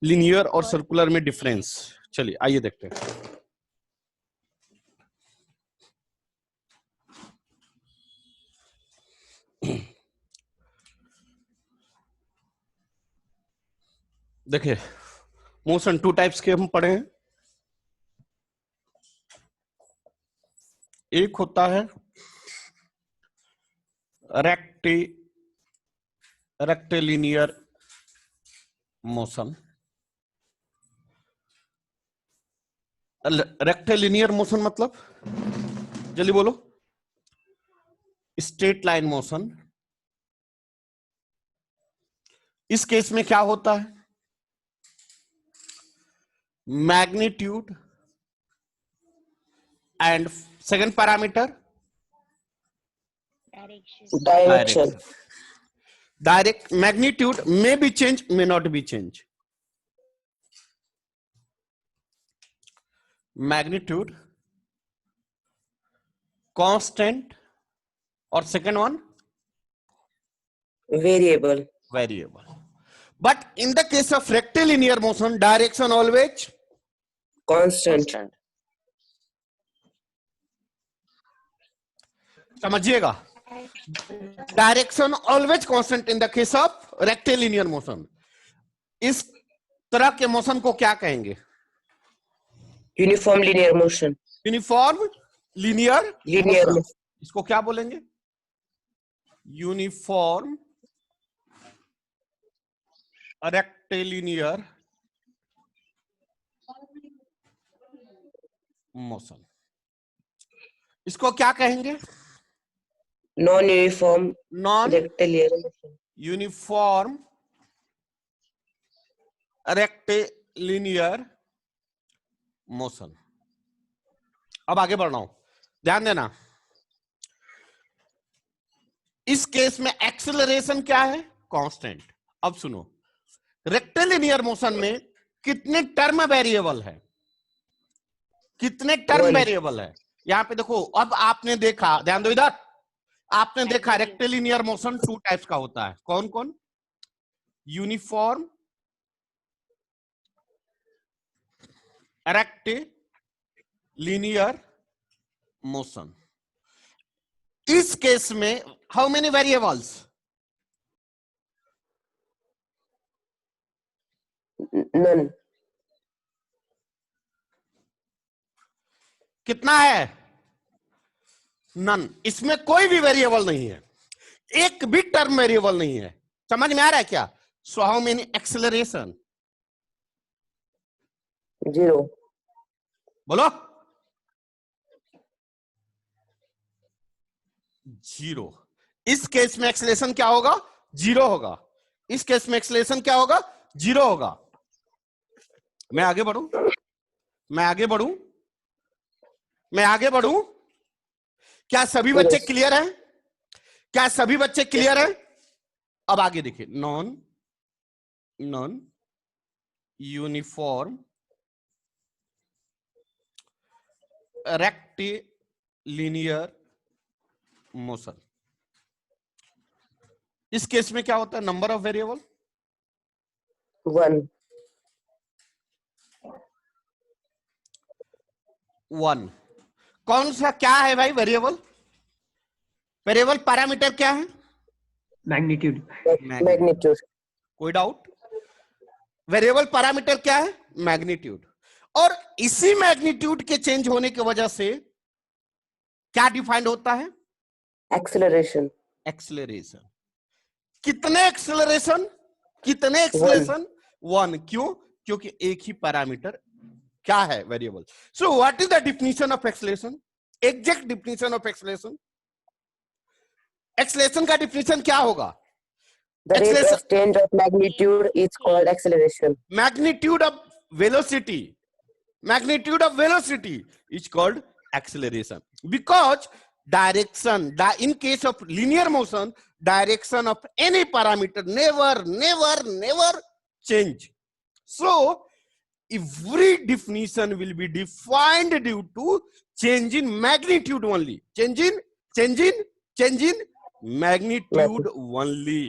Linear और circular में difference. चलिए आइए देखते हैं। देखिए मोशन टू टाइप्स के हम पढ़े हैं। एक होता है रेक्टिलिनियर मोशन। रेक्टिलिनियर मोशन मतलब जल्दी बोलो। Straight line motion. इस केस में क्या होता है, magnitude and second parameter Direction. Direct magnitude may be change, may not be change. Magnitude constant और second one Variable. Variable. But in the case of rectilinear motion direction always Constant. समझिएगा, direction always constant in the case of rectilinear motion. इस तरह के motion को क्या कहेंगे? Uniform linear motion. Uniform linear Linear motion. इसको क्या बोलेंगे? Uniform rectilinear motion. इसको क्या कहेंगे? Non-uniform non rectilinear motion. Uniform rectilinear motion. अब आगे बढ़ रहा हूं, ध्यान देना। इस केस में एक्सेलरेशन क्या है? कांस्टेंट। अब सुनो, रेक्टिलिनियर मोशन में कितने टर्म वेरिएबल है? कितने टर्म One. वेरिएबल है? यहां पे देखो, अब आपने देखा, ध्यान दो इधर, आपने देखा रेक्टिलिनियर मोशन टू टाइप्स का होता है। कौन कौन? Uniform rectilinear motion. इस केस में हाउ मेनी वेरिएबल्स? None. कितना है? नन। इसमें कोई भी वेरिएबल नहीं है, एक भी टर्म वेरिएबल नहीं है। समझ में आ रहा है क्या? So how many acceleration? Zero. बोलो। जीरो। इस केस में एक्सेलरेशन क्या होगा? जीरो होगा। इस केस में एक्सेलरेशन क्या होगा? जीरो होगा। मैं आगे बढ़ूं, मैं आगे बढ़ूं, मैं आगे बढ़ूं। क्या सभी बच्चे Yes. क्लियर हैं? क्या सभी बच्चे क्लियर हैं? अब आगे देखिए, नॉन यूनिफॉर्म रेक्टिलिनियर मोशन। इस केस में क्या होता है? Number of variable One. One. कौन सा क्या है भाई वेरिएबल? वेरिएबल पैरामीटर क्या है? मैग्नीट्यूड। Magnitude. कोई डाउट? वेरिएबल पैरामीटर क्या है? मैग्नीट्यूड। और इसी मैग्नीट्यूड के चेंज होने की वजह से क्या डिफाइंड होता है? Acceleration. एक्सेलरेशन। कितने एक्सेलरेशन? कितने एक्सेलरेशन? वन। क्यों? क्योंकि एक ही पैरामीटर क्या है? Variable. So what is the definition of acceleration? Exact definition of acceleration. Acceleration का डिफिनीशन क्या होगा? The rate Acceleration- of change of magnitude is called acceleration. magnitude of velocity, magnitude of velocity is called acceleration, because direction, in case of linear motion, direction of any parameter never change. So every definition will be defined due to change in magnitude only. Change in magnitude only.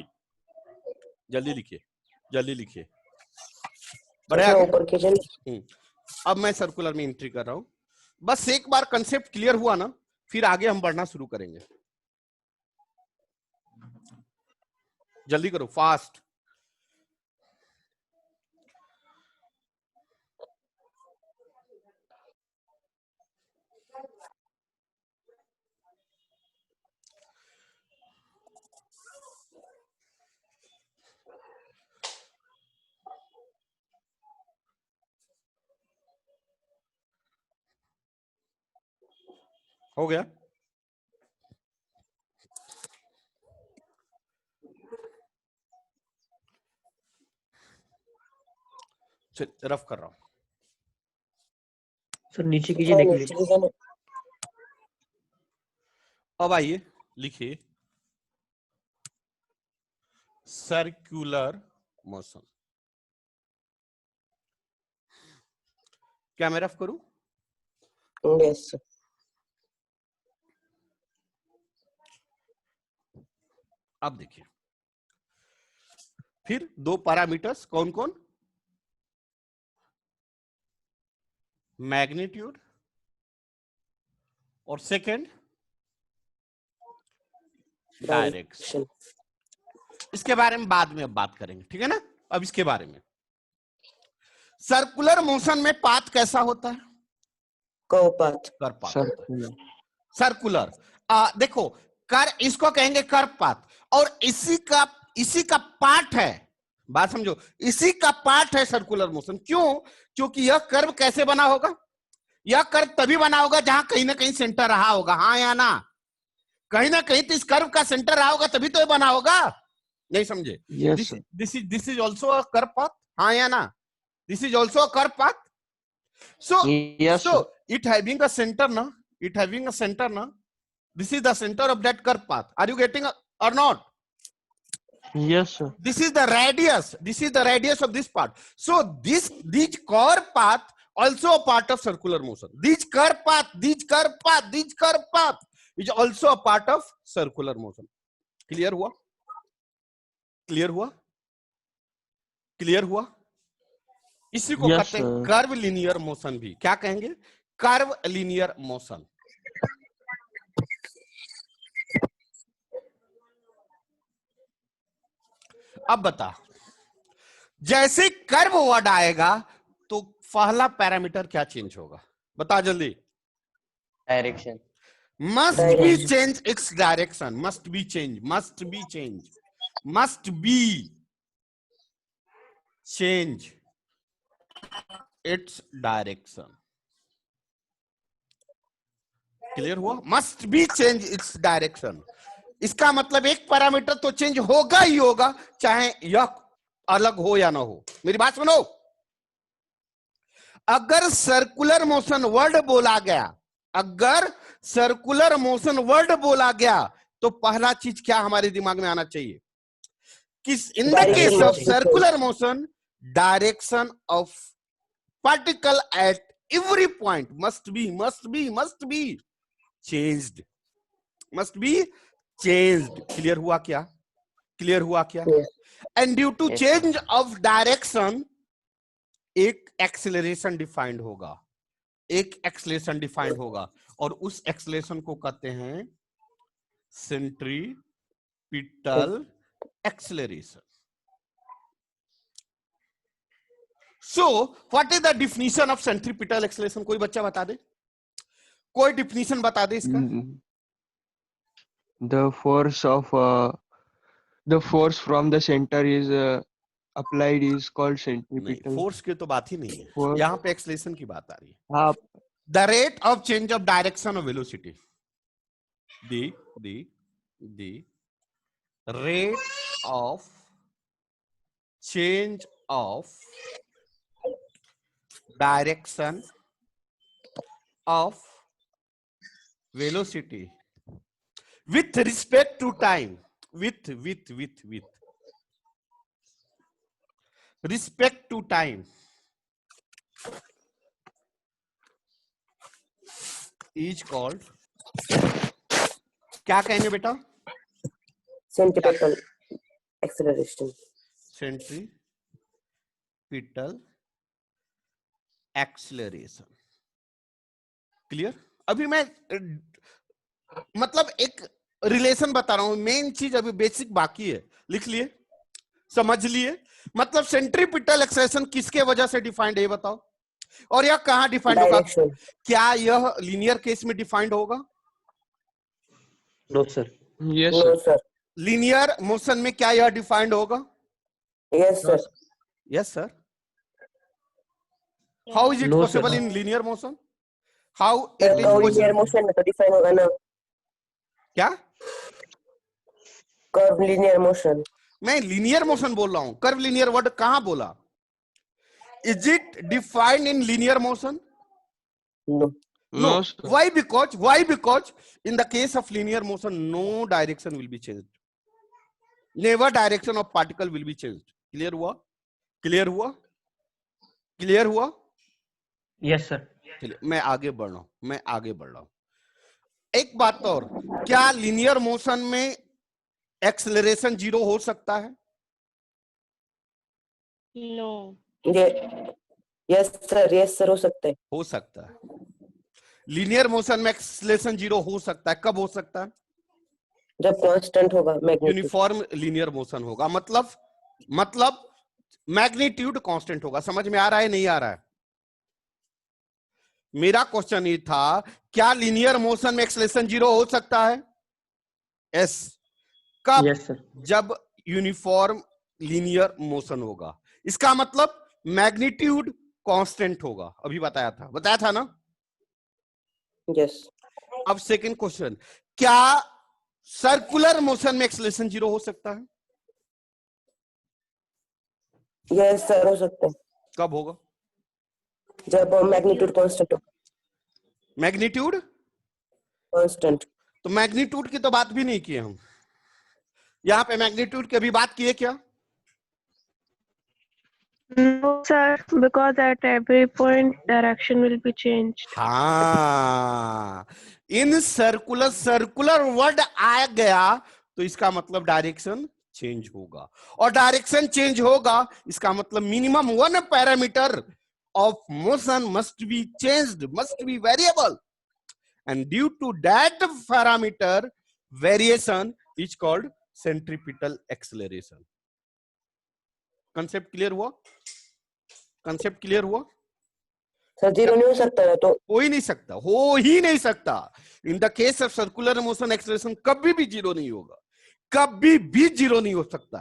जल्दी लिखिए, जल्दी लिखिए। बढ़े इसमें आगे? ऊपर खींचे। अब मैं सर्कुलर में एंट्री कर रहा हूं। बस एक बार कंसेप्ट क्लियर हुआ ना, फिर आगे हम बढ़ना शुरू करेंगे। जल्दी करो, फास्ट। हो गया? चल रफ कर रहा हूं। सर नीचे कीजिए, देख लीजिए। नीचे कीजिए। अब आइए लिखिए सर्कुलर मोशन। क्या मैं रफ करूं? Yes sir. अब देखिए, फिर दो पैरामीटर्स कौन कौन? मैग्नीट्यूड और सेकंड डायरेक्शन। इसके बारे में बाद में अब बात करेंगे, ठीक है ना? अब इसके बारे में, सर्कुलर मोशन में पाथ कैसा होता है? Curve path. कर पाथ होता है। सर्कुलर, देखो, कर इसको कहेंगे कर्व पाथ, और इसी का पार्ट है, बात समझो, इसी का पार्ट है सर्कुलर मोशन। क्यों? क्योंकि यह कर्व कैसे बना होगा? यह कर्व तभी बना होगा जहां कहीं ना कहीं सेंटर रहा होगा, हाँ या ना? कहीं ना कहीं तो इस कर्व का सेंटर रहा होगा, तभी तो ये बना होगा। नहीं समझे? This is also a curve path, हाँ या ना? This is also a curve path. So it having a center na, it having a center na, this is the center of that curve path. Are you getting or not? Yes, sir. This is the radius of this part. So these curve path also a part of circular motion. These curve path is also a part of circular motion. Clear हुआ? Clear हुआ? Clear हुआ? इसी को कहते हैं curve linear motion भी। क्या कहेंगे? Curve linear motion. अब बता, जैसे कर्व वर्ड आएगा तो पहला पैरामीटर क्या चेंज होगा? बता जल्दी। Direction. Must be change its direction. Must be change its direction. Clear हुआ? Must be change its direction. इसका मतलब एक पैरामीटर तो चेंज होगा ही होगा, चाहे यह अलग हो या ना हो। मेरी बात सुनो, अगर सर्कुलर मोशन वर्ड बोला गया, अगर सर्कुलर मोशन वर्ड बोला गया, तो पहला चीज क्या हमारे दिमाग में आना चाहिए? किस इन the case of circular motion, direction of particle at every point must be changed. Clear हुआ क्या? And due to change of direction, एक एक्सेलरेशन डिफाइंड होगा, और उस एक्सेलरेशन को कहते हैं centripetal acceleration. So, what is the definition of centripetal acceleration? कोई बच्चा बता दे, कोई डिफिनीशन बता दे इसका। The force from the center is applied is called centripetal. Force की तो बात ही नहीं है, यहाँ पे एक्सेलरेशन की बात आ रही है। हाँ, The rate of change of direction of velocity. The rate of change of direction of velocity with respect to time, with respect to time is called, क्या कहेंगे बेटा? Centripetal acceleration. Centripetal acceleration. Clear? अभी मैं मतलब एक relation बता रहा हूं, मेन चीज अभी बेसिक बाकी है, लिख लिए, समझ लिए। मतलब सेंट्रीपिटल एक्सेलरेशन किसके वजह से डिफाइंड है ये बताओ, और यह कहां डिफाइंड होगा? डायरेक्शन। क्या यह लीनियर केस में डिफाइंड होगा? No, sir. Yes, no sir. Sir. Linear motion में क्या यह डिफाइंड होगा? Yes sir. Yes sir. How is it No, possible sir. In linear motion? How sir it is curve linear possible? Motion में तो define होगा ना, क्या? Curve linear motion. मैं लीनियर मोशन बोल रहा हूं, कर्व लीनियर वर्ड कहां बोला? Is it defined in linear motion? No. No. No, sir. Why? Because in the case of linear motion, no direction will be changed. Never direction of particle will be changed. Clear हुआ? Clear हुआ? Clear हुआ? Yes, sir. चलिए मैं आगे बढ़ रहा हूं। एक बात और, क्या लिनियर मोशन में एक्सेलरेशन 0 हो सकता है? No. यस सर हो सकता है। हो सकता है। लीनियर मोशन में एक्सेलरेशन 0 हो सकता है, कब हो सकता है? जब कांस्टेंट होगा मैग्नीट्यूड। यूनिफॉर्म लीनियर मोशन होगा, मतलब मैग्नीट्यूड कांस्टेंट होगा। समझ में आ रहा है नहीं आ रहा है? मेरा क्वेश्चन ये था, क्या लीनियर मोशन में एक्सेलरेशन 0 हो सकता है? यस। कब? Yes, sir. जब यूनिफॉर्म लीनियर मोशन होगा। इसका मतलब मैग्नीट्यूड कांस्टेंट होगा। अभी बताया था ना? यस। अब सेकंड क्वेश्चन, क्या सर्कुलर मोशन में एक्सेलरेशन 0 हो सकता है? यस सर हो सकता है, कब होगा? जब मैग्नीट्यूड कांस्टेंट हो। मैग्नीट्यूड? कांस्टेंट। तो मैग्नीट्यूड की तो बात भी नहीं किए हम यहां पे। मैग्नीट्यूड की अभी बात किए क्या? No, sir, because at every point direction will be changed. हाँ, इन सर्कुलर वर्ड आ गया तो इसका मतलब डायरेक्शन चेंज होगा, और डायरेक्शन चेंज होगा इसका मतलब minimum 1 parameter of motion must be changed, must be variable, and due to that parameter variation is called centripetal acceleration. Concept clear हुआ? कंसेप्ट क्लियर हुआ? सर 0 नहीं हो सकता है तो। हो ही नहीं सकता। इन the case of circular motion acceleration कभी भी 0 नहीं होगा, कभी भी 0 नहीं हो सकता।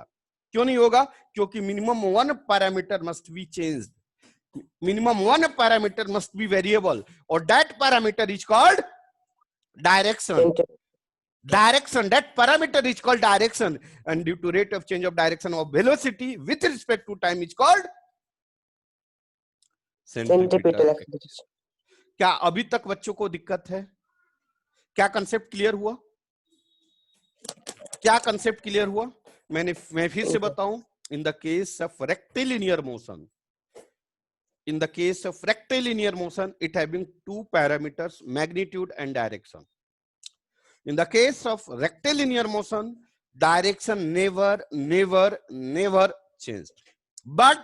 क्यों नहीं होगा? क्योंकि minimum 1 parameter must be changed, minimum 1 parameter must be variable, और that parameter is called direction. That parameter is called direction, and due to rate of change of direction of velocity with respect to time is called centripetal centripetal. Acceleration. क्या अभी तक बच्चों को दिक्कत है? क्या concept clear हुआ? क्या कंसेप्ट क्लियर हुआ? मैं फिर से बताऊं, इन the case of rectilinear motion, in the case of rectilinear motion it having 2 parameters, magnitude and direction. In the case of rectilinear motion, direction never changed, but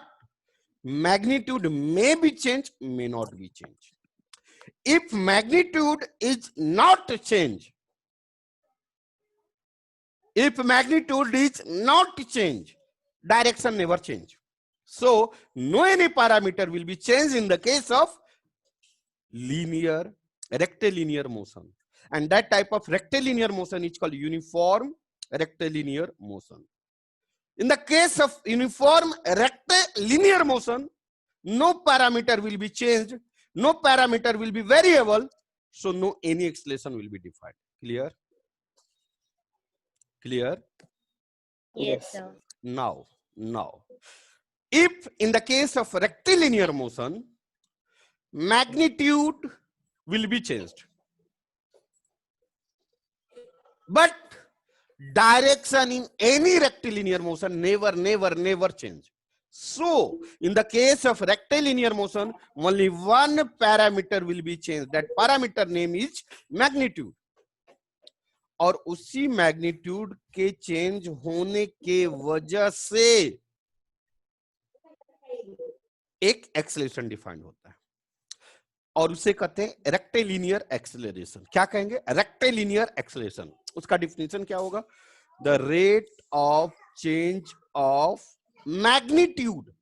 magnitude may be changed, may not be changed. If magnitude is not changed, direction never change. So no any parameter will be changed in the case of rectilinear motion, and that type of rectilinear motion is called uniform rectilinear motion. In the case of uniform rectilinear motion, no parameter will be changed, no parameter will be variable, so no any acceleration will be defined. Clear? Yes, sir. Now, if in the case of rectilinear motion, magnitude will be changed, but direction in any rectilinear motion never change. So in the case of rectilinear motion, only one parameter will be changed. That parameter name is magnitude. और उसी magnitude के change होने के वजह से एक acceleration defined होता है। और उसे कहते हैं रेक्टिलिनियर एक्सेलरेशन। क्या कहेंगे? Rectilinear acceleration. उसका डिफिनेशन क्या होगा? The rate of change of magnitude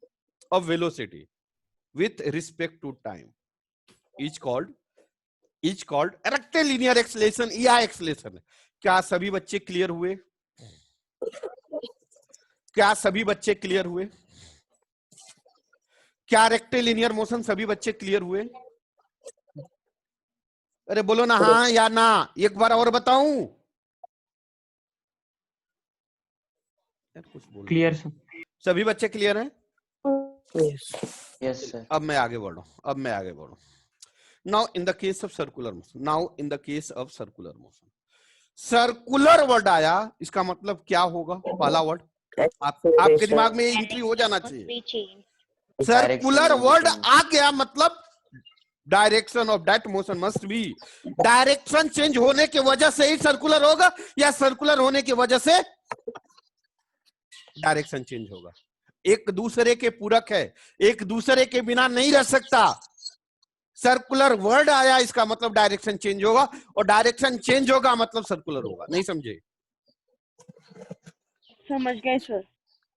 of velocity with respect to time is called rectilinear acceleration या एक्सेलरेशन। क्या सभी बच्चे क्लियर हुए? क्या सभी बच्चे क्लियर हुए? क्या रेक्टिलिनियर मोशन सभी बच्चे क्लियर हुए? अरे बोलो ना हाँ या ना, एक बार और बताऊं? यार कुछ बोलो। Clear sir. सभी बच्चे क्लियर हैं? Yes. Yes sir. अब मैं आगे बढ़ रहा हूं। Now in the case of circular motion, circular word आया, इसका मतलब क्या होगा? पहला वर्ड आपके Acceleration. दिमाग में एंट्री हो जाना चाहिए। be changed. सर्कुलर वर्ड आ गया मतलब direction of that motion must B, direction change होने की वजह से ही सर्कुलर होगा या सर्कुलर होने की वजह से डायरेक्शन चेंज होगा। एक दूसरे के पूरक है, एक दूसरे के बिना नहीं रह सकता। सर्कुलर वर्ड आया, इसका मतलब डायरेक्शन चेंज होगा, और डायरेक्शन चेंज होगा मतलब सर्कुलर होगा। नहीं समझे? समझ गए सर।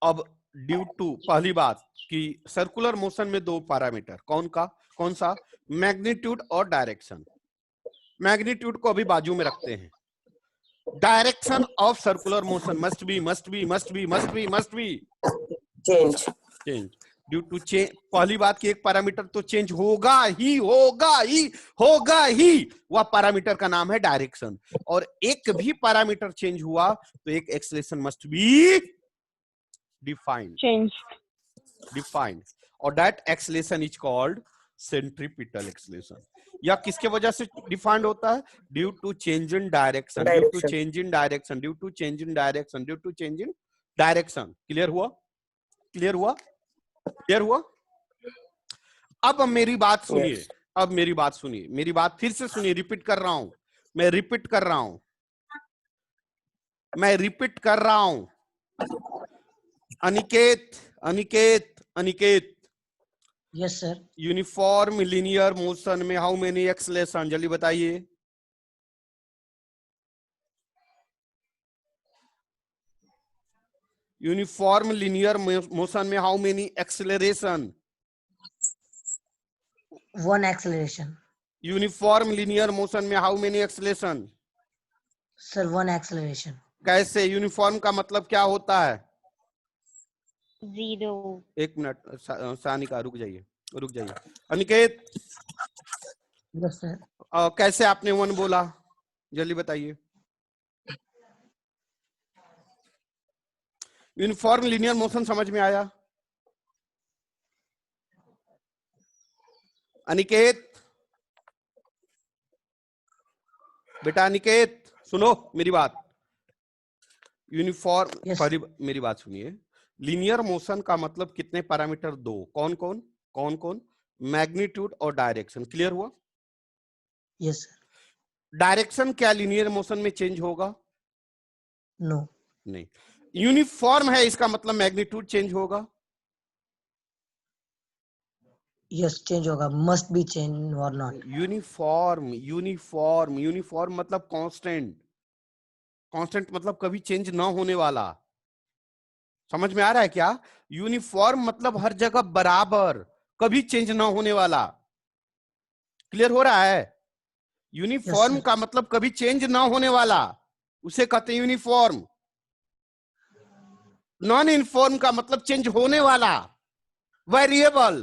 अब ड्यू टू पहली बात कि सर्कुलर मोशन में दो पैरामीटर, कौन सा? मैग्नीट्यूड और डायरेक्शन। मैग्नीट्यूड को अभी बाजू में रखते हैं। Direction of circular motion must be Change. Change due to change. पहली बात कि एक पैरामीटर तो चेंज होगा ही, वह पैरामीटर का नाम है डायरेक्शन। और एक भी पैरामीटर चेंज हुआ तो एक एक्सेलरेशन मस्ट बी डिफाइंड, और that acceleration is called centripetal acceleration. या किसके वजह से डिफाइंड होता है? Due to change in direction. Clear हुआ? अब मेरी बात सुनिए। Yes. मेरी बात फिर से सुनिए। रिपीट कर रहा हूं। Aniket yes sir. Uniform linear motion में हाउ मेनी एक्सेलरेशन? जल्दी बताइए। यूनिफॉर्म लीनियर मोशन में how many acceleration? One acceleration. Uniform linear motion में how many acceleration? Sir one acceleration. कैसे? यूनिफॉर्म का मतलब क्या होता है? 0. एक मिनट सानिका, रुक जाइए। Aniket yes sir. कैसे आपने 1 बोला? जल्दी बताइए। यूनिफॉर्म लीनियर मोशन समझ में आया? अनिकेत, बेटा अनिकेत सुनो मेरी बात। Uniform Yes. मेरी बात सुनिए। लीनियर मोशन का मतलब कितने पैरामीटर? 2। कौन? मैग्नीट्यूड और डायरेक्शन। क्लियर हुआ? Yes sir. डायरेक्शन क्या लीनियर मोशन में चेंज होगा? नो। नहीं। यूनिफॉर्म है, इसका मतलब मैग्नीट्यूड चेंज होगा? यस चेंज होगा। मस्ट बी चेंज और नॉट। यूनिफॉर्म मतलब कांस्टेंट मतलब कभी चेंज ना होने वाला। समझ में आ रहा है क्या? यूनिफॉर्म मतलब हर जगह बराबर, कभी चेंज ना होने वाला। क्लियर हो रहा है? Uniform Yes, sir. का मतलब कभी चेंज ना होने वाला, उसे कहते हैं यूनिफॉर्म। नॉन यूनिफॉर्म का मतलब चेंज होने वाला, वेरिएबल।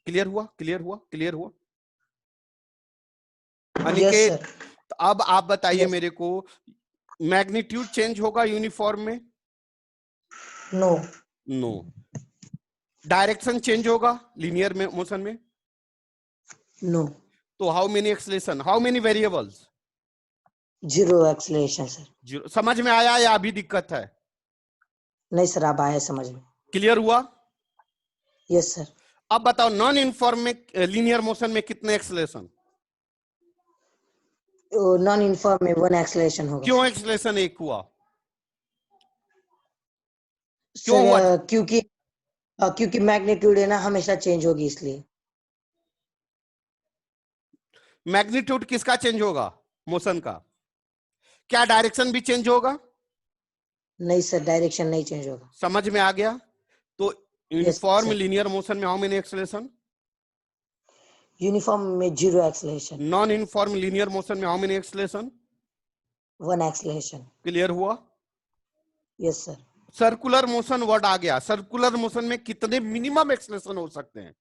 क्लियर हुआ? Aniket, Yes, sir. तो अब आप बताइए Yes. मेरे को, मैग्नीट्यूड चेंज होगा यूनिफॉर्म में? नो। नो। डायरेक्शन चेंज होगा लीनियर में मोशन में? नो। तो how many acceleration, how many variables? Zero acceleration sir. Zero. समझ में आया या अभी दिक्कत है? नहीं सर, अब आया समझ में। क्लियर हुआ? Yes sir. अब बताओ नॉन यूनिफॉर्म में लीनियर मोशन में कितने एक्सेलरेशन? नॉन यूनिफॉर्म में वन एक्सेलरेशन होगा। क्यों एक्सेलरेशन 1 हुआ? क्यों सर हुआ? क्योंकि मैग्नीट्यूड है ना, हमेशा चेंज होगी इसलिए। मैग्नीट्यूड किसका चेंज होगा? मोशन का। क्या डायरेक्शन भी चेंज होगा? नहीं सर, डायरेक्शन नहीं चेंज होगा। समझ में आ गया? तो Yes, uniform sir. Linear motion में हाउ मेनी एक्सेलरेशन? यूनिफॉर्म में 0 acceleration, non uniform linear motion में how many acceleration? 1 acceleration. Clear हुआ? Yes sir. Circular motion word आ गया। सर्कुलर मोशन में कितने मिनिमम एक्सेलरेशन हो सकते हैं?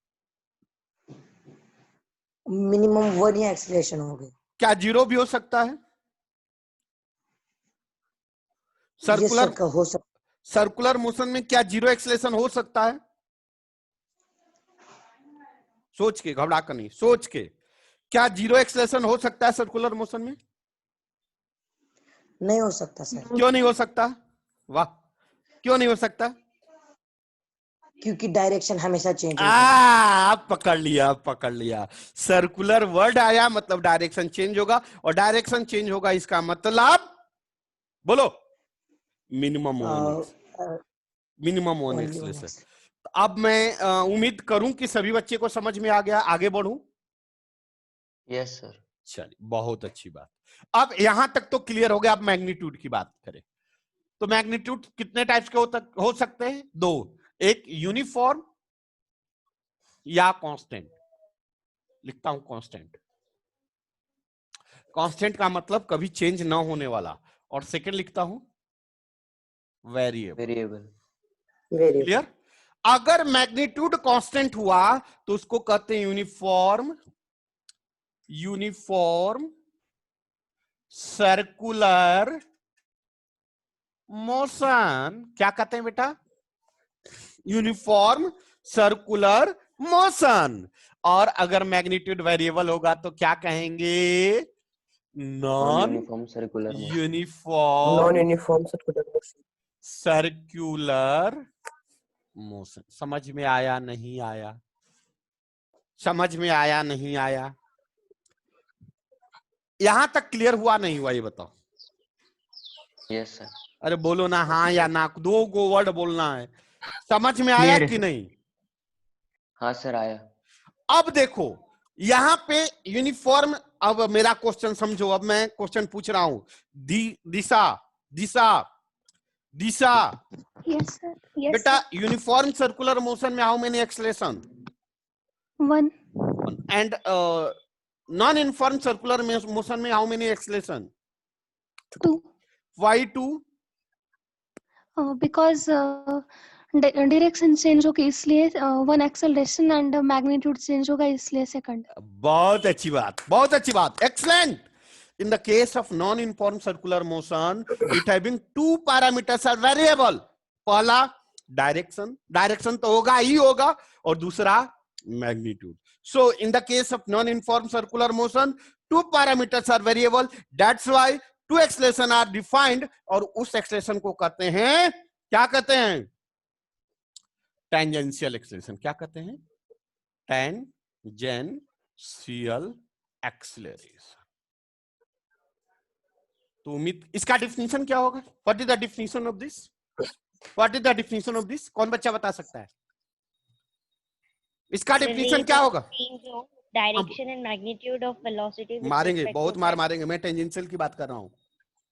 मिनिमम 1 ही एक्सेलरेशन हो गए। क्या 0 भी हो सकता है? यस सर्कुलर सर, हो सकता। सर्कुलर मोशन में क्या 0 एक्सेलरेशन हो सकता है? सोच के, घबरा कर नहीं, सोच के। क्या 0 एक्सेलरेशन हो सकता है सर्कुलर मोशन में? नहीं हो सकता सर, क्यों नहीं हो सकता? वाह, क्यों नहीं हो सकता? क्योंकि डायरेक्शन हमेशा चेंज होगा। आप पकड़ लिया, आप पकड़ लिया। सर्कुलर वर्ड आया मतलब डायरेक्शन चेंज होगा, और डायरेक्शन चेंज होगा इसका मतलब बोलो मिनिमम वन ओनली 1 एक्सेलरेशन। अब मैं उम्मीद करूं कि सभी बच्चे को समझ में आ गया। आगे बढ़ूं? Yes sir. चलिए, बहुत अच्छी बात। अब यहां तक तो क्लियर हो गया। अब मैग्नीट्यूड की बात करें तो मैग्नीट्यूड कितने टाइप्स के हो सकते हैं? 2। एक यूनिफॉर्म या कांस्टेंट। लिखता हूं कांस्टेंट। कांस्टेंट का मतलब कभी चेंज ना होने वाला। और सेकंड लिखता हूं वेरिएबल। वेरिएबल। क्लियर? अगर मैग्नीट्यूड कांस्टेंट हुआ तो उसको कहते हैं यूनिफॉर्म सर्कुलर मोशन। क्या कहते हैं बेटा? Uniform circular motion. और अगर मैग्नीट्यूड वेरिएबल होगा तो क्या कहेंगे? Non non uniform circular motion. Non uniform uniform circular motion. Circular motion. समझ में आया नहीं आया? समझ में आया नहीं आया? यहां तक क्लियर हुआ नहीं हुआ ये बताओ? Yes sir. अरे बोलो ना हाँ या ना, 2 गो वर्ड बोलना है। समझ में आया Clear है कि sir. नहीं? हाँ सर, आया। अब देखो यहां पे यूनिफॉर्म। अब मेरा क्वेश्चन समझो। अब मैं क्वेश्चन पूछ रहा हूं। दिशा दिशा दिशा Yes, sir. Yes, बेटा, sir. यूनिफॉर्म सर्कुलर मोशन में how many acceleration? 1, and non uniform circular motion में how many acceleration? 2. Why 2? Because direction change होगी इसलिए 1 acceleration and magnitude change होगा इसलिए second. बहुत अच्छी बात, बहुत अच्छी बात, excellent. In the case of non-uniform circular motion, it having 2 parameters are variable. पहला डायरेक्शन, डायरेक्शन तो होगा ही होगा, और दूसरा magnitude. So in the case of non-uniform circular motion, 2 parameters are variable. That's why 2 acceleration are defined, और उस acceleration को कहते हैं, क्या कहते हैं? Tangential acceleration. क्या कहते हैं? Tangential acceleration. तो उम्मीद, इसका डिफिनीशन क्या होगा? What is the definition of this? What is the definition of this? कौन बच्चा बता सकता है इसका डिफिनीशन क्या होगा? Direction and magnitude of velocity with मारेंगे, respect बहुत to मार time. मारेंगे। मैं टेंजेंशियल की बात कर रहा हूं।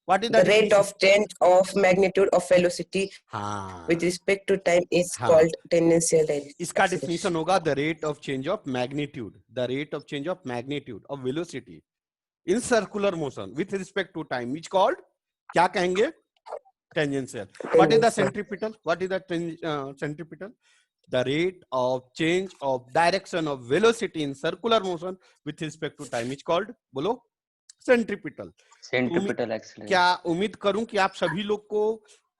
What is the The rate definition? of change of magnitude of velocity हाँ, with respect to time is हाँ, called tangential इसका acceleration. डिफिनीशन होगा the rate of change of magnitude, the rate of change of magnitude of velocity in circular motion with respect to time is called, क्या कहेंगे? Tangential. What is the Tangential. Centripetal? What is the centripetal? The rate of change of direction of velocity in circular motion with respect to time is called, बोलो, centripetal. Centripetal क्या acceleration. उम्मीद करूं कि आप सभी लोग को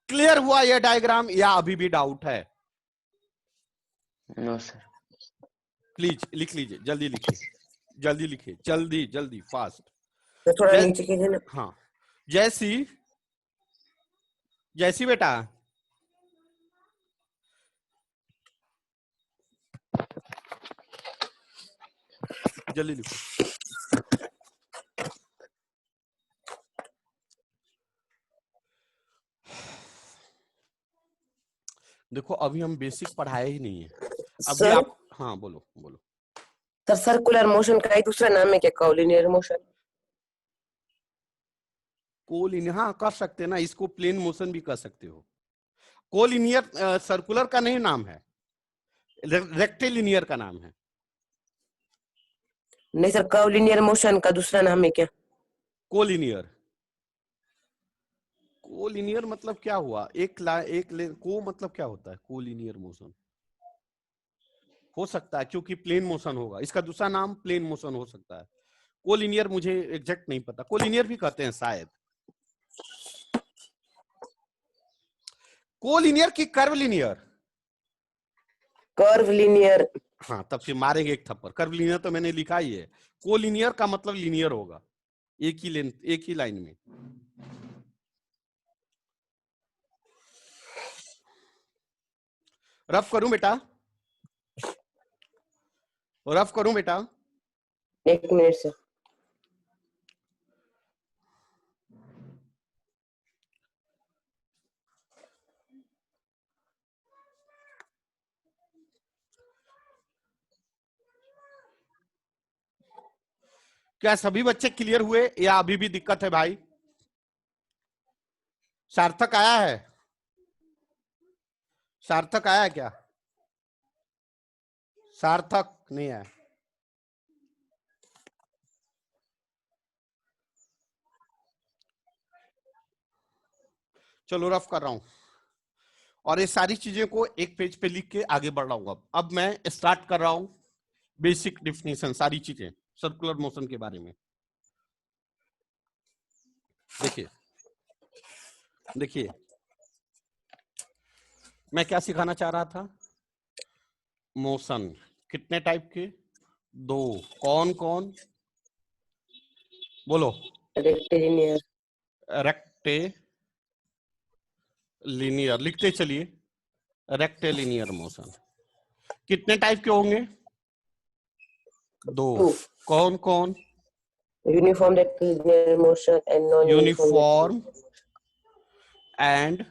क्लियर हुआ यह डायग्राम, या अभी भी डाउट है? No sir. प्लीज लिख लीजिए, जल्दी लिखिए, जल्दी लिखिए, जल्दी जल्दी, फास्ट। तो थोड़ा नीचे कीजिए ना। हाँ, जैसी जैसी बेटा, जल्दी लिखो। देखो अभी हम बेसिक पढ़ाए ही नहीं है। अभी सर, आप, हाँ बोलो बोलो। सर सर्कुलर मोशन का ही दूसरा नाम है क्या, कॉलिनियर मोशन? कोलिनियर, हाँ कर सकते हैं ना, इसको प्लेन मोशन भी कर सकते हो। कोलिनियर सर्कुलर का नहीं नाम है, रेक्टिलिनियर का नाम है। नहीं सर, कॉलिनियर मोशन का दूसरा नाम है क्या? कोलिनियर, कोलिनियर मतलब क्या हुआ, को मतलब क्या होता है? कोलिनियर मोशन हो सकता है क्योंकि प्लेन मोशन होगा, इसका दूसरा नाम प्लेन मोशन हो सकता है। कोलिनियर मुझे एग्जैक्ट नहीं पता, कोलिनियर भी कहते हैं शायद। कोलिनियर की कर्वलिनियर? कर्वलिनियर। हाँ तब फिर मारेंगे एक थप्पड़। कर्वलिनियर तो मैंने लिखा ही है, कोलिनियर का मतलब लिनियर होगा, एक ही लेंथ, एक ही लाइन में। रफ करूं बेटा, रफ करूं बेटा? एक मिनट सर। क्या सभी बच्चे क्लियर हुए या अभी भी दिक्कत है भाई? सार्थक आया है? सार्थक आया है क्या? सार्थक नहीं आया? चलो रफ कर रहा हूं, और ये सारी चीजें को एक पेज पे लिख के आगे बढ़ रहा हूं। अब मैं स्टार्ट कर रहा हूं बेसिक डेफिनेशन, सारी चीजें सर्कुलर मोशन के बारे में। देखिए देखिए, मैं क्या सिखाना चाह रहा था? मोशन कितने टाइप के? दो। कौन कौन? बोलो। रेक्टिलिनियर। रेक्टिलिनियर, लिखते चलिए, रेक्टिलिनियर मोशन। कितने टाइप के होंगे? दो। टू। कौन कौन? Uniform rectilinear motion and non uniform and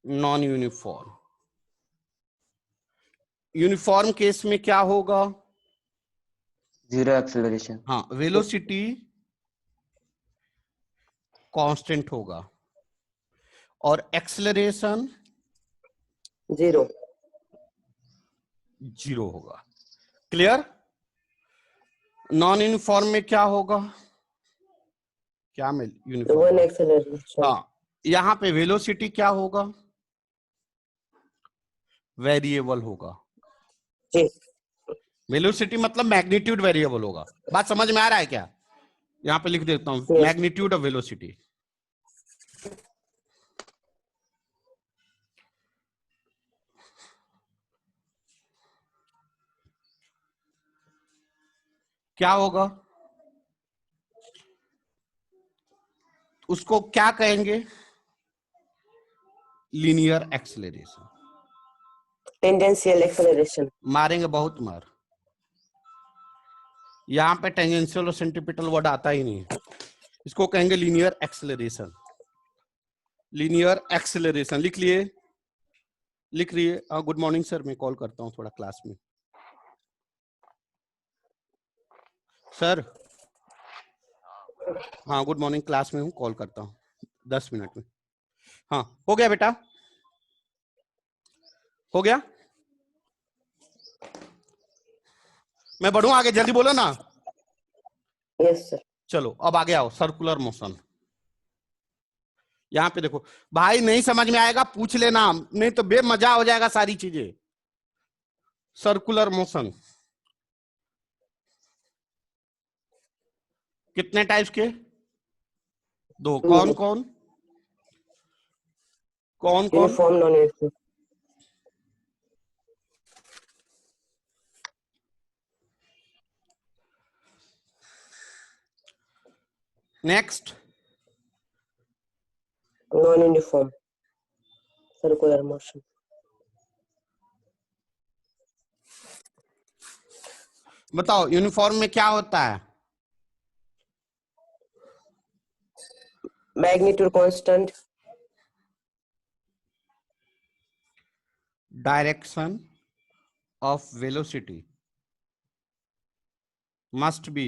non uniform. Uniform case में क्या होगा? Zero acceleration. हाँ, वेलोसिटी कांस्टेंट होगा और एक्सेलरेशन जीरो। जीरो होगा। क्लियर? नॉन यूनिफॉर्म में क्या होगा? क्या में वन यूनिफॉर्म? एक्सेलरेशन। हाँ, यहां पे वेलोसिटी क्या होगा? वेरिएबल होगा। जी। वेलोसिटी मतलब मैग्नीट्यूड वेरिएबल होगा। बात समझ में आ रहा है क्या? यहां पे लिख देता हूं, Yes. Magnitude of velocity. क्या होगा? उसको क्या कहेंगे? Linear acceleration. Tangential acceleration. मारेंगे बहुत मार। यहां पे टेंजेंशियल और सेंट्रीपिटल वर्ड आता ही नहीं, इसको कहेंगे लीनियर एक्सेलरेशन। लीनियर एक्सेलरेशन लिख लिए? लिख रही है? गुड मॉर्निंग सर, मैं कॉल करता हूं थोड़ा क्लास में। सर हाँ गुड मॉर्निंग, क्लास में हूँ, कॉल करता हूँ 10 मिनट में। हाँ हो गया बेटा, हो गया? मैं बढ़ूं आगे, जल्दी बोलो ना। Yes sir. चलो अब आगे आओ, सर्कुलर मोशन। यहां पे देखो भाई, नहीं समझ में आएगा पूछ लेना, नहीं तो बेमजा हो जाएगा सारी चीजें। सर्कुलर मोशन कितने टाइप्स के? दो। कौन कौन? कौन कौन? Uniform non uniform. Next, non uniform circular motion. बताओ यूनिफॉर्म में क्या होता है? Magnitude constant. Direction of velocity must be,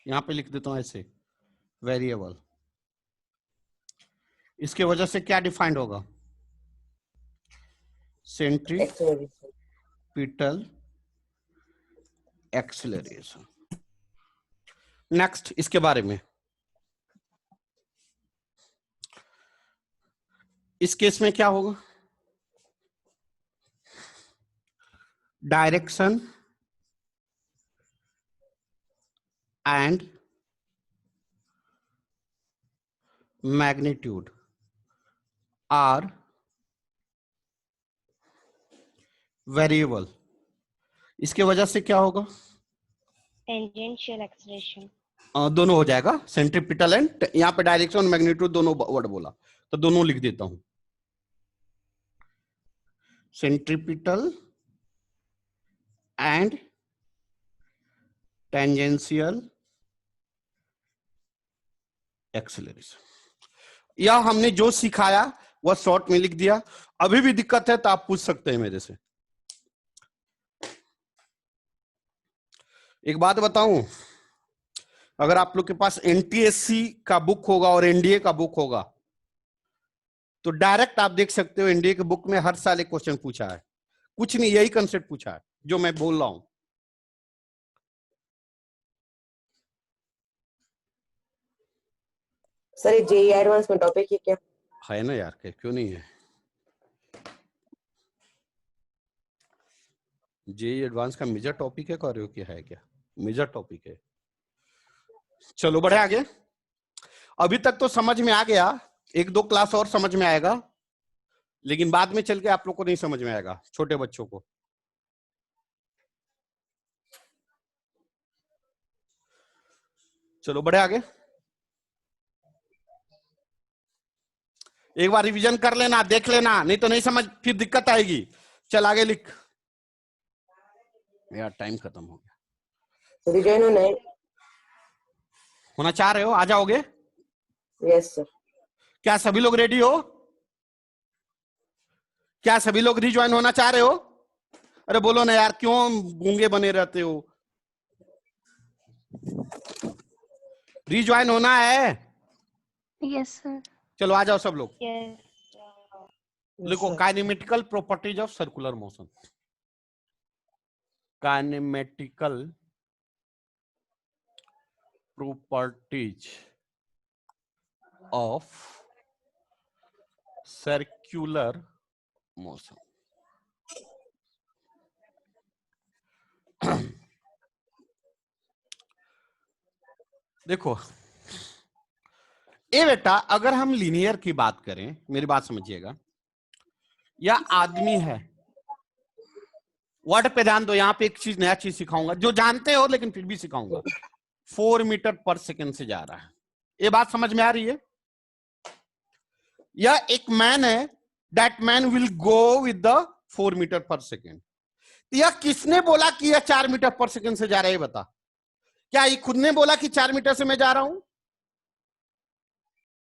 यहां पे लिख देता हूं ऐसे, वेरिएबल। इसके वजह से क्या डिफाइंड होगा? Centripetal acceleration. नेक्स्ट इसके बारे में, इस केस में क्या होगा? Direction and magnitude are variable. इसके वजह से क्या होगा? Tangential acceleration. दोनों हो जाएगा, सेंट्रीपिटल एंड, यहाँ पे डायरेक्शन और मैग्नीट्यूड दोनों वर्ड बोला तो दोनों लिख देता हूं, सेंट्रीपिटल एंड टेंजेंशियल एक्सीलरेशन। या हमने जो सिखाया वह शॉर्ट में लिख दिया। अभी भी दिक्कत है तो आप पूछ सकते हैं मेरे से। एक बात बताऊं, अगर आप लोग के पास एनटीएससी का बुक होगा और एनडीए का बुक होगा तो डायरेक्ट आप देख सकते हो एनडीए के बुक में हर साल एक क्वेश्चन पूछा है, कुछ नहीं, यही कंसेप्ट पूछा है जो मैं बोल रहा हूं। सर ये जेई एडवांस में टॉपिक है क्या? है ना यार, क्यों नहीं है? जेई एडवांस का मेजर टॉपिक है, कर क्या है, क्या मेजर टॉपिक है? चलो बढ़े आगे। अभी तक तो समझ में आ गया, एक दो क्लास और समझ में आएगा, लेकिन बाद में चल के आप लोग को नहीं समझ में आएगा, छोटे बच्चों को। चलो बढ़े आगे। एक बार रिवीजन कर लेना, देख लेना, नहीं तो नहीं समझ, फिर दिक्कत आएगी। चल आगे लिख। यार टाइम खत्म हो गया। रिजॉइन होना चाह रहे हो? आ जाओगे? Yes sir. क्या सभी लोग रेडी हो? क्या सभी लोग रिज्वाइन होना चाह रहे हो? अरे बोलो ना यार, क्यों गूंगे बने रहते हो? रिज्वाइन होना है? Yes sir. चलो आ जाओ सब लोग। Yes. लिखो kinematical properties of circular motion. Kinematical properties of circular motion. देखो ए बेटा, अगर हम लीनियर की बात करें, मेरी बात समझिएगा, या आदमी है, वर्ड पे ध्यान दो, यहां पे एक चीज, नया चीज सिखाऊंगा जो जानते हो लेकिन फिर भी सिखाऊंगा। 4 मीटर पर सेकंड से जा रहा है, ये बात समझ में आ रही है? या एक मैन है, that man will go with the 4 metre पर सेकेंड। यह किसने बोला कि यह 4 मीटर पर सेकेंड से जा रहा है? बता, क्या ये खुद ने बोला कि 4 मीटर से मैं जा रहा हूं?